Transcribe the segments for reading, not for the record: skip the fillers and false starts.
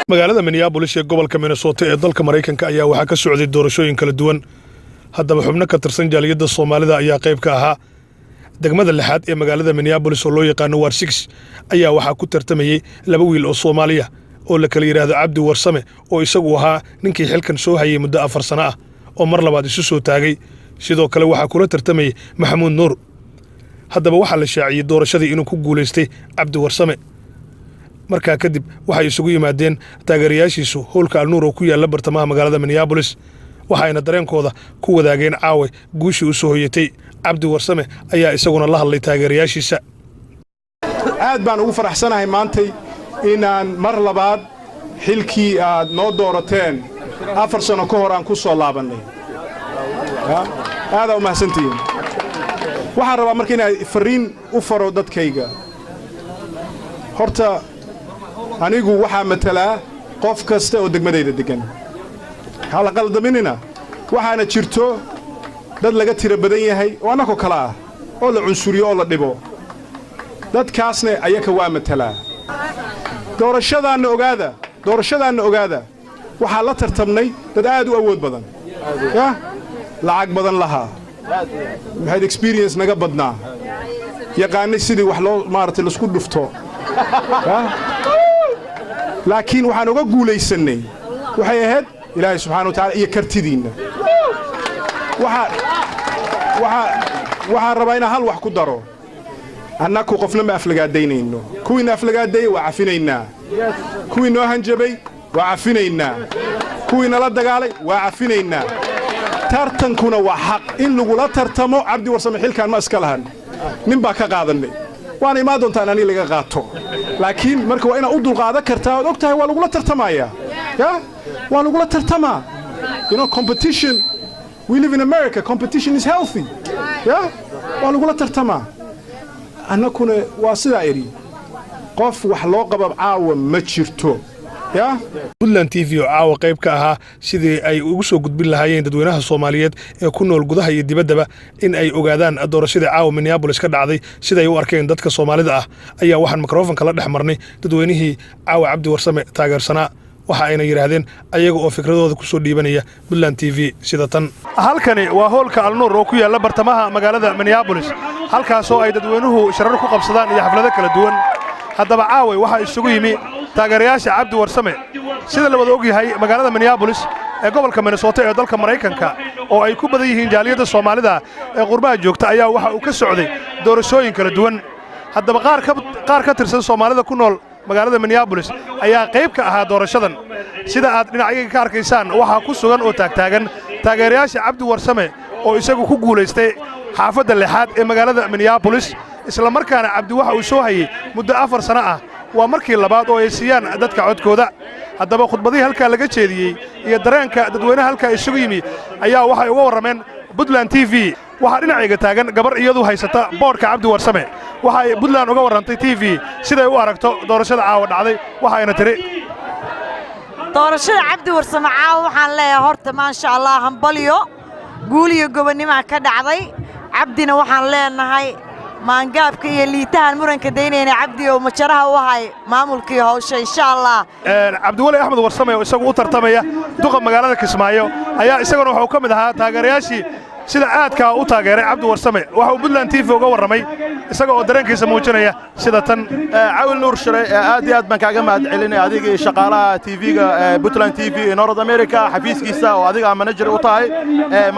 magaalada Minneapolis ee gobolka Minnesota ee dalka Mareykanka ayaa waxaa ka socday doorashooyin kala duwan. haddaba xubno ka tirsan jaaliyadda Soomaalida ayaa qayb ka ahaa degmada lixaad ee magaalada Minneapolis oo loo yaqaan War 6 ayaa waxaa ku tartamayay laba wiil oo Soomaaliya oo la kala yiraahdo Cabdi Warsame oo isagu ahaa ninkii xilkan soo hayay muddo 4 sano ah oo mar labaad isu soo taagay. sidoo kale waxaa kula tartamayay Maxamuud Nuur. haddaba waxaa la shaaciyay doorashadii inuu ku guuleystay Cabdi Warsame. markaa kadib waxay isugu yimaadeen taageerayaashiisu hoolka Al-Nuur oo ku yaala bartamaha magaalada Minneapolis. waxayna dareenkooda ku wadaageen caawe guushii u soo hoyatay. Cabdi Warsame ayaa isaguna la hadlay taageerayaashiisa. aad baan ugu faraxsanahay maantay inaan mar labaad xilkii aad noo doorateen 4 sano ka hor aan ku soo laabanay. aad u mahadsantihiin. waxaan rabaa marka inaan fariin u faro dadkayga. horta anigu waxaa matalaa qof kasta oo degmadayda degan. hala qaldaminina waxaana jirto dad laga tiro badan yahay oo annagoo kale ah oo la cunsuriyo oo la dhibo. dadkaasna ayaka waa matalaa. doorashadaanna ogaada waxaa la tartamnay dad aad u awood badan. lacag badan lahaa. maxayd experience naga badnaa. yaqaanay sidii wax loo maaragtay laisku dhufto. laakiin waxaan uga guulaysannay waxay ahayd ilaahay subxaana wa tacaala iyo kartidiinna. waxaan rabaa inaan hal wax ku daro. annaku qofna ma aflagaadaynayno. kuwiina aflagaadeeyey waa cafinaynaa. kuwii noo hanjabay waa cafinaynaa. kuwii nala dagaalay waa cafinaynaa. tartankuna waa xaq in lagula tartamo. Cabdi Warsame xilkaan ma iska lahan. nin baa ka qaadannay. waana imaan doontaan ani laga qaato. laakiin marka waa inaad u dulqaadan kartaa ood og tahay waa lagula tartamayaa. waa lagula tartamaa. competition. We live in America. Competition is healthy. waa lagula tartamaa. annakuna waa sidaa eri. qof wax loo qabab caawa ma jirto. Puntland TV oo caawa qayb ka ahaa sidii ay ugu soo gudbin lahaayeen dadweynaha Soomaaliyeed ee ku nool gudaha iyo dibaddaba in ay ogaadaan doorashada caawa Minneapolis ka dhacday sida ay u arkeen dadka Soomaalida ah ayaa waxaan mikrofoonka la dhex marnay dadweynihii caawa Cabdi Warsame taageersanaa. waxa ayna yiraahdeen ayaga oo fikradooda ku soo dhiibanaya Puntland TV sida tan. halkani waa hoolka Al-Nuur oo ku yaala bartamaha magaalada Minneapolis halkaas oo ay dadweynuhu sharar ku qabsadaan iyo xaflado kala duwan. haddaba caawa waxa isugu yimi taageerayaasha Cabdi Warsame sida la wada og yahay magaalada Minneapolis ee gobolka Minnesota ee dalka Mareykanka oo ay ku badan yihiin jaaliyadda Soomaalida ee qurbaha joogta ayaa waxa uu ka socday doorashooyin kala duwan. haddaba qaar ka tirsan Soomaalida ku nool magaalada Minneapolis ayaa qayb ka ahaa doorashadan. sida aad dhinacyada ka arkaysaan waxa ku sugan oo taagan taageerayaasha Cabdi Warsame oo isagu ku guuleystay xaafadda lixaad ee magaalada Minneapolis. isla markaana Cabdi waxa uu soo hayay muddo 4 sano ah. waa markii labaad oo ay siiyaan dadka codkooda. haddaba khudbadii halkaa laga jeediyey iyo dareenka dadweynaha halkaa isugu yimi ayaa waxay uga warrameen Puntland TV. waxaa dhinacayga taagan gabar iyadu haysata boodhka Cabdi Warsame. waxa ay Puntland uga warrantay TV siday u aragto doorashada caawa dhacday. waxayna tiri doorashada Cabdi Warsame caawa waxaan leeyahay horta maasha Allah hambalyo guul iyo gobonimo ka dhacday. Cabdina waxaan leenahay maangaabka iyo liitahan muranka daynayna Cabdi oo majaraha u hay maamulkii hawsha insha Allah. Cabdi Wali Axmed Warsame oo isagu u tartamaya duqa magaalada Kismaayo ayaa isaguna waxa uu ka mid ahaa taageerayaashii sida aadka u taageeray Cabdi Warsame. waxa uu Puntland TV uga warramay isaga oo dareenkiisa muujinaya sida tan. Caawil Nuur Shire aad iyo aad baan kaaga mahad celinay adiga iyo shaqaalaha TV-ga Puntland TV ee North America xafiiskiisa oo adiga manager u tahay.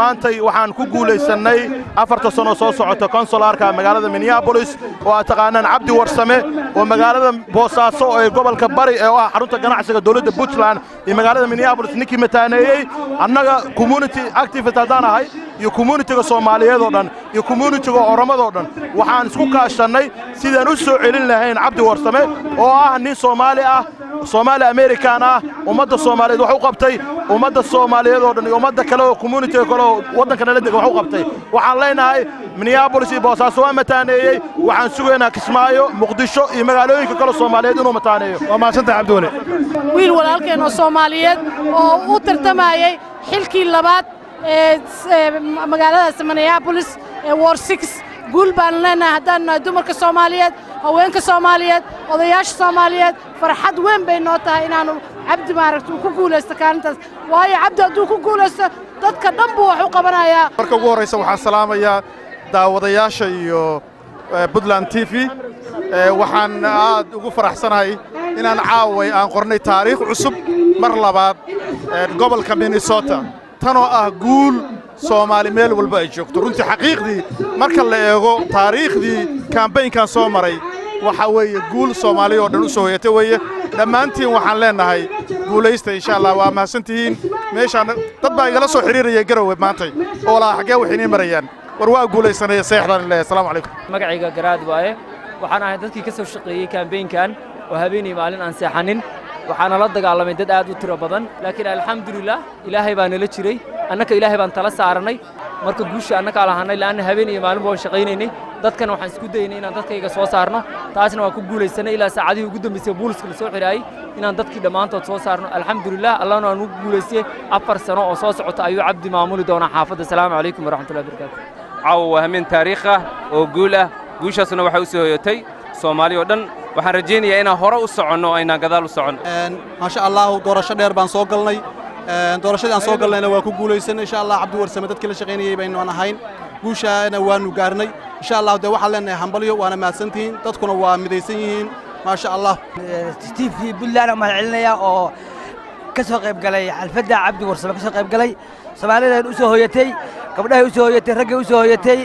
maantay waxaan ku guuleysanay 4 sano soo socota konsularka magaalada Minneapolis oo aad taqaanaan Cabdi Warsame oo magaalada Boosaaso ee gobolka Bari ee ah xarunta ganacsiga dawladda Puntland ee magaalada Minneapolis ninkii mataaneeyay annaga community activist hadanahay iyo community-ga Soomaaliyeed oo dhan iyo community-ga Oromo oo dhan waxaan isku kaashanay sidaan u soo celin lahayn Cabdi Warsame oo ah nin Soomaali ah Soomaali American ah ummadda Soomaaliyeed wax u qabtay ummadda Soomaaliyeed oo dhan iyo ummadda kale oo community-ga kale oo waddanka la degan wax u qabtay. waxaan leenahay Minneapolis iyo Boosaaso waa mataaneeyay. waxaan sugaynaa Kismaayo Muqdisho iyo magaalooyinka kale Soomaaliyeed inuu mataaneeyo. waa maasanta Cabdi Wali wiil walaalkeen oo Soomaaliyeed oo u tartamayay xilkii labaad magaalada Minneapolis War 6 guul baan leenahay haddaan dumarka Soomaaliyeed haweenka Soomaaliyeed odayaasha Soomaaliyeed farxad weyn bay noo tahay inaanu cabdi maaragtay ku guulaysto kaalintaas waayo cabdi hadduu ku guulaysto dadka dhan buu wax u qabanayaa marka ugu horraysa waxaan salaamayaa daawadayaasha iyo Puntland TV waxaan aad ugu faraxsanahay inaan caaway aan qornay taariikh cusub mar labaad gobolka Minnesota tanoo ah guul Soomaali meel walba ay joogto runtii xaqiiqdii marka la eego taariikhdii campaign-kan soo maray waxa weeye guul Soomaali oo dhan u soo hoyatay weeye dhammaantiin waxaan leenahay guulaysta insha Allah waa mahadsantihiin meeshaan dad baa igala soo xiriiraya Garowe maanta oo la xagee waxay marayaan war waa guulaysanaya seexdan ilaahay assalaamu calaykum magacayga garaad waaye waxaan ahay dadkii ka soo shaqeeyay campaign-kan oo habeenii maalin aan seexanin waxaana la dagaalamay dad aad u tiro badan laakiin alxamdulillah ilaahay baa nala jiray annaka ilaahay baan tala saaranay marka guusha annaka lahaanay laana habeen iyo maalin baan shaqaynaynay dadkana waxaan isku daynay inaan dadkayga soo saarno taasna waa ku guulaysanay ilaa saacadii ugu dambeysay booliska la soo xiraayay inaan dadkii dhammaantood soo saarno alxamdulillah allahna aan ugu guulaystay 4 sano oo soo socota ayuu cabdi maamuli doonaa xaafadda salaamu calaykum waraxmatullahi wabarakaatu caawa waa hameen taariikh ah oo guul ah guushaasuna waxay u soo hoyatay Soomaali oo dhan waxaan rajaynayaa inaan hore u soconno aynaan gadaal u soconno maasha Allah doorasho dheer baan soo galnay doorashadii aan soo galnayna waa ku guulaysanay insha Allah Cabdi Warsame dadkii la shaqeynayay baynu ahayn guushaana waanu gaarnay insha Allah waxaan leenahay hambalyo waana mahadsantihiin dadkuna waa midaysan yihiin maasha Allah TV Puntland ma celinaya oo ka soo qayb galay xalfadda Cabdi Warsame ka soo qayb galay Soomaalida u soo hoyatay gabdhaha u soo hoyatay ragga u soo hoyatay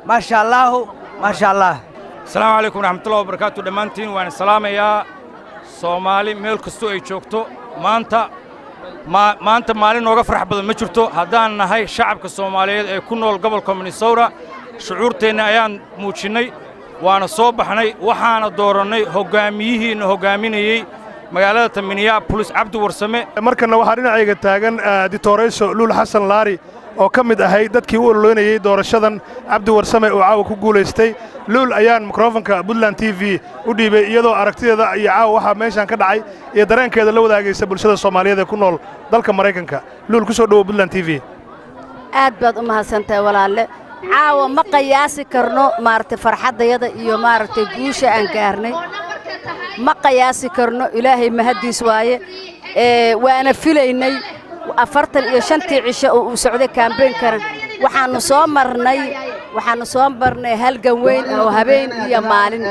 maasha Allah السلام عليكم ورحمة الله وبركاته دمانتين وأنا سلام يا صومالي ميل كستو أي شوكتو ما أنت مالين وقف فرح بدل ما شفتو هدان هاي شعب كصومالي كنا قبل كومنيسورا شعورتنا أيام موتشني وأنا صوبحني وحنا دورني هجاميه إنه هجاميني مقالة Minneapolis Cabdi Warsame markana waxaa dhinacayga taagan Dictorayso Luul Xasan Laari oo ka mid ahay dadkii u ololeynayay doorashadan Cabdi Warsame oo caawa ku guuleystay Luul ayaan microfonka Puntland TV u dhiibay iyadoo aragtideeda iyo caawa waxa meeshan ka dhacay iyo dareenkeeda la wadaagaysa bulshada Soomaaliyeed ee ku nool dalka Mareykanka Luul ku soo dhawo Puntland TV aad baad u mahadsantahay walaalle caawa ma qiyaasi karno maartay farxadayada iyo maartay guusha aan gaarnay ma qiyaasi karno ilaahay mahadiis waaye waana filaynay 45 cisho oo uu socday campaign-kan waxaanu soo marnay halgan weyn oo habeen iyo maalin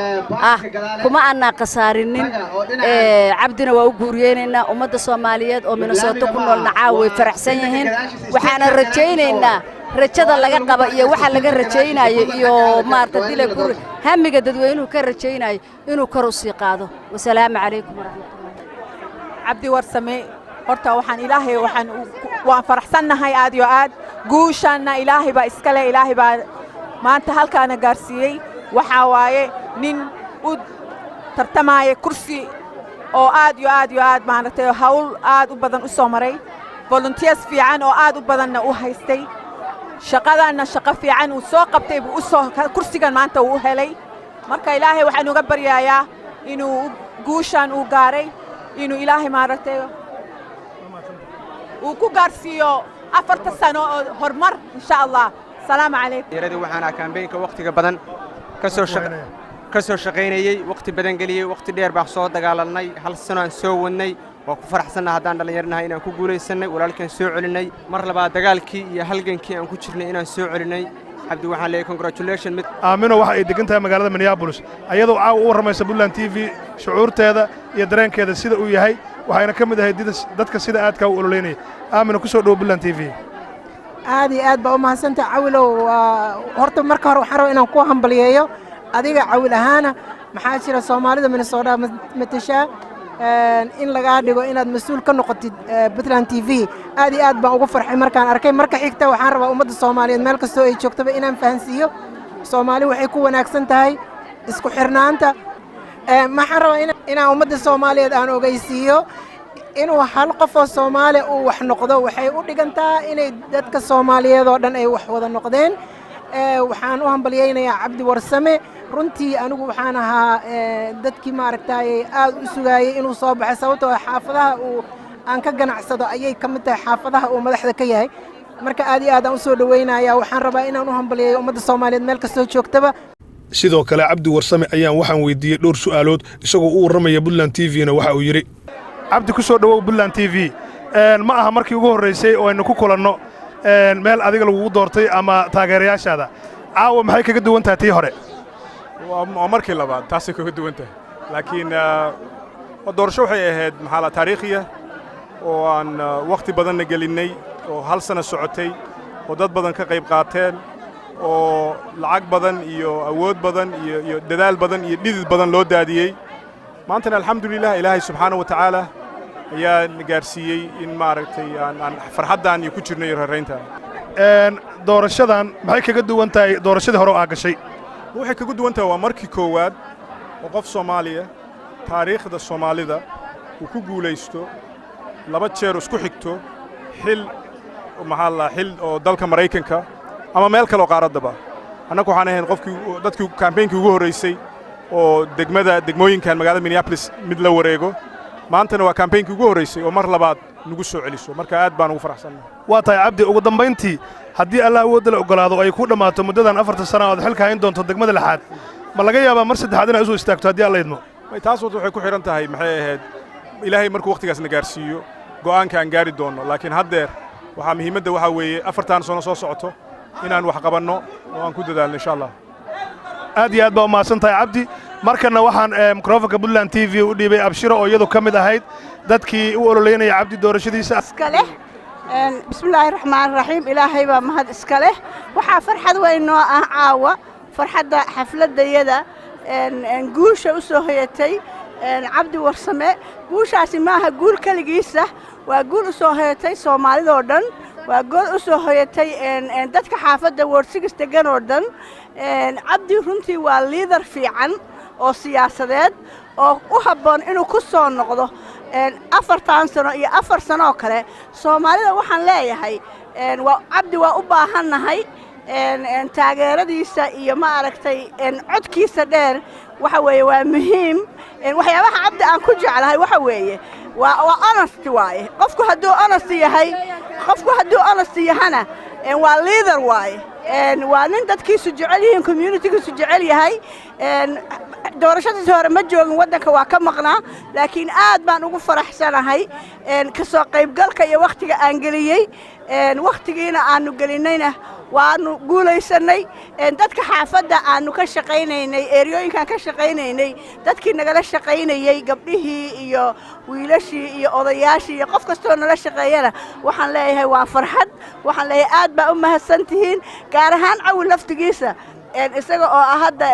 kuma aanna qasaarinin cabdina waa u guuriyeenayna ummadda Soomaaliyeed oo Minnesota ku noolna caawa faraxsan yihiin waxaana rajaynaynaa rajada laga qaba iyo waxa laga rajaynayo iyo maarta dile ku hamiga dadweynuhu ka rajaynayo inuu kor u sii qaado wassalaamu calaykum waraxmatullahi Cabdi Warsame horta waan faraxsanahay aad iyo aad guushana ilaahay baa iskale ilaahay baa maanta halkaana gaarsiiyay waxa waaye nin u tartamaya kursi oo aad iyo aad maartay hawl aad u badan u soo maray volunteers fiican oo aad u badanna u haystay shaqadana shaqo fiican uu soo qabtay buu soo kursigan maanta uu helay marka ilaahay waxaan uga baryayaa inuu guushan uu gaaray inuu ilaahay maartay uu ku gaarsiiyo 4 sano oo hormar insha Allah salaam calaykum yaradii waxaana campaign-ka waqtiga badan ka soo shaqeynayay waqti badan galiyay waqti dheer baa soo dagaalanay hal sano aan soo wadnay waa ku faraxsanahay haddaan dhalinyarnahay inaan ku guulaysanay walaalkan soo celinay mar labaad dagaalkii iyo halgankii aan ku jirnay inaan soo celinay Cabdi waxaan leeyahay congratulations mid aamino waxa ay degan tahay magaalada Minneapolis ayadoo caawa u waramaysa Puntland TV shucuurteeda iyo dareenkeeda sida uu yahay waxayna ka mid ahay dadka sida aadka u ololeynay aamino ku soo dhaw Puntland TV aad iyo aad baa u mahadsantahay cawilow horta marka hore waxaan rabaa inaan ku hambaliyeeyo adiga cawil ahaana maxaa jira Soomaalida Minnesota matasha in laga dhigo inaad mas'uul ka noqotid Puntland TV aad iyo aad baan ugu farxay markaan arkay marka xigta waxaan rabaa ummadda Soomaaliyeed meel kasta oo ay joogtaba inaan fahansiiyo Soomaali waxay ku wanaagsan tahay isku xirnaanta maxaan rabaa inaan ummadda Soomaaliyeed aan ogeysiiyo inuu hal qof oo Soomaali uu wax noqdo waxay u dhigantaa inay dadka Soomaaliyeed oo dhan ay wax wada noqdeen waxaan u hambaliyeynayaa Cabdi Warsame runtii anigu waxaan ahaa dadkii maaragtay aad u sugaayay inuu soo baxo sababtoo xaafadaha uu aan ka ganacsado ayay ka mid tahay xaafadaha uu madaxda ka yahay marka aad iyo aad aan u soo dhaweynayaa waxaan rabaa inaan u hambaliyeeyo ummadda Soomaaliyeed meel kasta oo joogtaba sidoo kale cabdi warsame ayaan waxaan weydiiyey dhowr su'aalood isagoo u warramaya Puntland TV-na waxa uu yidhi cabdi ku soo dhawow Puntland TV ma aha markii ugu horreysay oo aynu ku kulanno meel adiga lagugu doortay ama taageerayaashaada caawa maxay kaga duwan tahay tii hore waa markii labaad taasay kaga duwan tahay laakiin doorasho waxay ahayd maxaa la taariikhiya oo aan waqti badanna gelinnay oo hal sano socotay oo dad badan ka qayb qaateen oo lacag badan iyo awood badan iyo dadaal badan iyo dhidid badan loo daadiyey maantana alxamdulilah ilaahay subxaanahu wa tacaala ayaa gaarsiiyey in maaragtay aan farxaddaan iyo ku jirnay raraynta doorashadan maxay kaga duwan tahay doorashadii hore oo aa gashay waxay kaga duwan tahay waa markii koowaad oo qof Soomaaliya taariikhda Soomaalida uu ku guulaysto laba jeer isku xigto xil xil oo dalka Mareykanka ama meel kale oo qaaradaba annagu waxaan ahayn dadkii campaignkii ugu horreysay oo degmooyinkan magaalada Minneapolis mid la wareego maantana waa campaignkii ugu horreysay oo mar labaad nagu soo celiso marka aad baan ugu faraxsanahay waa tahay cabdi ugu dambayntii haddii Allah awoodda la ogolaado ay ku dhammaato muddadan 4 sano oo xilka hayn doonto degmada lixaad ma laga yaabaa mar saddexaad inaad u soo istaagto haddii alla idmo taas waxay ku xiran tahay maxay ahayd ilaahay markuu waqtigaasna gaarsiiyo go'aanka aan gaari doono laakiin haddeer waxaa muhiimadda waxaa weeye 4 sano soo socoto inaan wax qabanno oo aan ku dadaalno insha Allah aad iyo aad baa u mahadsan tahay cabdi markana waxaan mikrofonka Puntland TV u dhiibay abshiro oo iyadu ka mid ahayd dadkii u ololeynaya cabdi doorashadiisa iskale bismillaahir rahmaanir rahiim ilaahay baa mahad iskale waxa farxad weyn noo ah caawa farxadda xafladayada guusha u soo hoyatay cabdi warsame guushaasi maaha guul kaligiisa waa guul u soo hoyatay Soomaalida oo dhan waa gool u soo hoyatay dadka xaafadda warsigis degan oo dhan cabdi runtii waa leader fiican oo siyaasadeed oo u habboon inuu ku soo noqdo 4 sano iyo 4 sano kale Soomaalida waxaan leeyahay cabdi waa u baahannahay taageeradiisa iyo ma aragtay codkiisa dheer waxa weeye waa muhiim waxyaabaha cabdi aan ku jeclahay waxa weeye waa honesty waaye qofku hadduu honesty yahana waa leader waaye waa nin dadkiisu jecel yihiin communitygiisu jecel yahay doorashadiisa hore ma joogin waddanka waa ka maqnaa laakiin aad baan ugu faraxsanahay ka soo qaybgalka iyo wakhtiga aan geliyey wakhtigiina aanu gelinayna waanu guulaysanay dadka xaafadda aanu ka shaqaynaynay eeriyooyinkan ka shaqaynaynay dadkii nagala shaqaynayay gabdhihii iyo wiilashii iyo odayaashii iyo qof kastoo nala shaqeeyana waxaan leeyahay waa farxad waxaan leeyahay aad baa u mahadsantihiin gaar ahaan cawil laftigiisa isaga oo hadda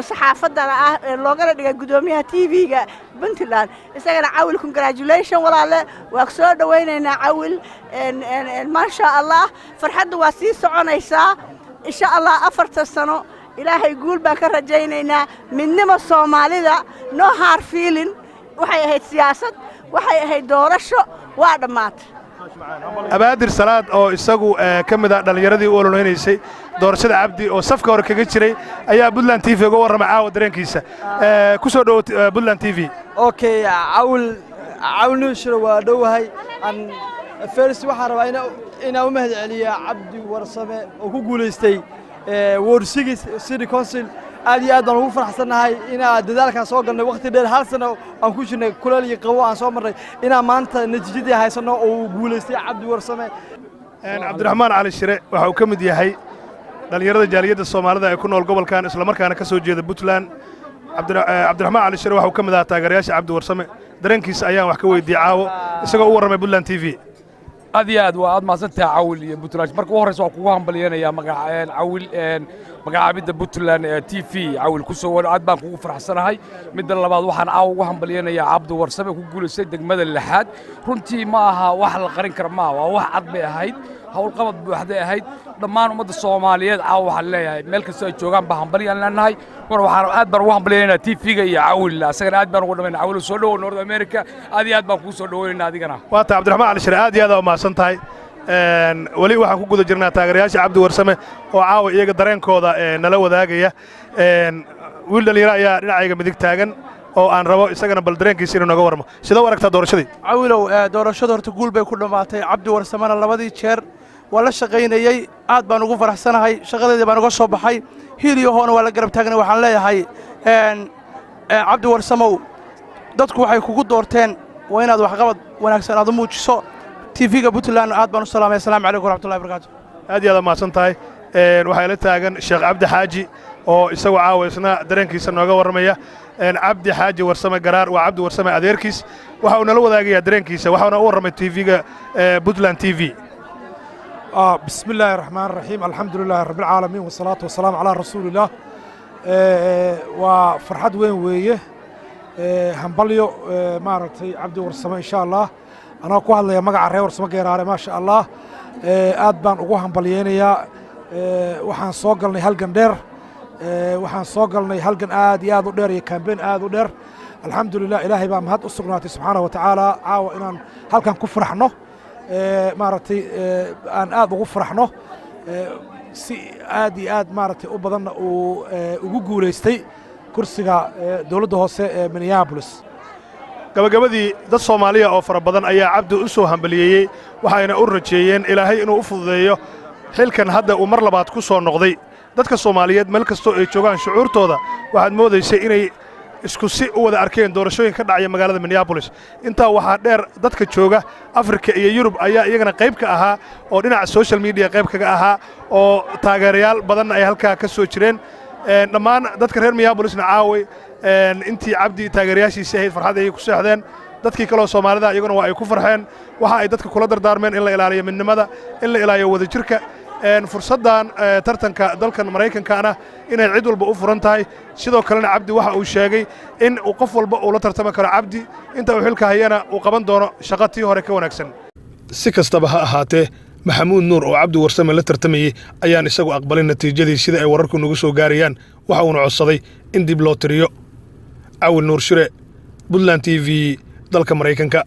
saxaafaddana loogala dhigay gudoomiyaha TV-ga Puntland isagana cawil congratulation walaale waa soo dhawaynaynaa cawil ma sha Allah farxaddu waa sii soconaysaa insha Allah 4 sano ilaahay guul baan ka rajaynaynaa midnimo Soomaalida no hard feeling waxay ahayd siyaasad waxay ahayd doorasho waa dhamaatay abaadir salaad oo isagu ka mid ah dhalinyaradii u ololeynaysay doorashada cabdi oo safka hore kaga jiray ayaa Puntland TV uga warramay caawa dareenkiisa ku soo dhaw Puntland TV okay cawl nushro waa dhowahay an first waxaan rabaa inaan u mahad celiyo cabdi warsame oo ku guuleystay warsigis city council aad iyo aad baan ugu faraxsanahay inaan dadaalkan soo galnay waqti dheer hal sano aan ku jirnay kuleel iyo qabow aan soo marnay inaan maanta natiijadii haysano oo guuleystay cabdi warsame cabdiraxmaan cali shire waxa uu ka mid yahay dhalinyarada jaaliyadda Soomaalida ee ku nool gobolkan isla markaana ka soo jeeda Puntland cabdiraxmaan cali shire waxa uu ka mid ahaa taageerayaasha cabdi warsame dareenkiisa ayaan wax ka weydiiyay caawo isagoo u warramay Puntland TV aad iyo aad waa aad mahadsantahay cawil iyo Puntland marka ugu horeysa waxaan kugu hambalyeynaya magacaan cawil magacaabida Puntland TV cawil ku soo wada aad baan kugu faraxsanahay midda labaad waxaan caaw ugu hambalyeynayaa cabdi warsame ku guuleystay degmada lixaad runtii ma aha wax la qarin karo ma waa wax cad bay ahayd hawl qabad buuxday ahayd dhammaan ummadda Soomaaliyeed caaw waxaan leeyahay meel kasta ay joogaan baa hambalyan leenahay war waxaan aad baan ugu hambalyeynaa TV-ga iyo cawil asagana aad baan ugu dhameynaa cawil soo dhaw North America aad iyo aad baan kugu soo dhaweynaynaa adigana waa taa cabdiraxmaan cali shire aad iyo aad u mahadsan tahay wali waxaan ku guda jirnaa taageerayaasha cabdi warsame oo caawa iyaga dareenkooda nala wadaagaya wiil dhalinyaro ayaa dhinacayga midig taagan oo aan rabo isagana bal dareenkiisa inuu naga warmo sida u aragtaa doorashadii cawilow doorashada horta guul bay ku dhammaatay cabdi warsamena labadii jeer waa la shaqaynayay aad baan ugu faraxsanahay shaqadeedii baan uga soo baxay hiiliyahoona waa la garab taagnay waxaan leeyahay cabdi warsamow dadku waxay kugu doorteen waa inaad waxqabad wanaagsan aad u muujiso tv-ga puntland aad baan u salaamay assalaamu calaykum waraxmatullahi wabarakaatu aad iyo aad mahadsan tahay waxaa ila taagan sheekh cabdi xaaji oo isagoo caawa isna dareenkiisa nooga warramaya cabdi xaaji warsame garaar waa cabdi warsame adeerkiis waxa uu nala wadaagayaa dareenkiisa waxaana u warramay tv-ga puntland tv بسم الله الرحمن الرحيم الحمد لله رب العالمين والصلاة والسلام على رسول الله وفرحة وين ويه همبليو مارتي عبد ورسمة إن شاء الله أنا أقول الله مجا عرّي ورسمة جيرارة ما شاء الله أدبان أقول همبليين يا وحن صقلني هالجندر وحن صقلني هالجن يا ذودر يكمبين ذودر الحمد لله إلهي بامهات أسرناتي سبحانه وتعالى عاو إن هالكن كفرحنا maaragtay aan aad ugu faraxno si aad iyo aad maaragtay u badanna uu ugu guulaystay kursiga dowladda hoose ee Minneapolis gabagabadii dad Soomaaliya oo fara badan ayaa cabdi u soo hambaliyeeyay waxayna u rajeeyeen ilaahay inuu u fududeeyo xilkan hadda uu mar labaad ku soo noqday dadka Soomaaliyeed meel kasta oo ay joogaan shucuurtooda waxaad moodaysay inay isku si u wada arkeen doorashooyin ka dhacaya magaalada Minneapolis inta waxa dheer dadka jooga Afrika iyo Yurub ayaa iyagana qayb ka ahaa oo dhinaca social media qayb kaga ahaa oo taageerayaal badan ay halka ka soo jireen dhammaan dadka reer Minneapolisna caaway intii cabdi taageerayaashiisa ahayd farxad ay ku seexdeen dadkii kale oo Soomaalida iyaguna waa ay ku farxeen waxa ay dadka kula dardaarmeen in la ilaaliyo midnimada in la ilaaliyo wadajirka fursadan tartanka dalkan Mareykankaana inay cid walba u furan tahay sidoo kalena cabdi waxa uu sheegay in uu qof walba uu la tartami karo cabdi inta uu xilka hayana uu qaban doono shaqadii hore ka wanaagsan si kastaba ha ahaatee maxamuud nuur oo cabdi warsame la tartamayay ayaan isagu aqbalin natiijadii sida ay wararku nagu soo gaarayaan waxa uu codsaday in dib loo tiriyo Awil Nuur Shire Puntland TV dalka Mareykanka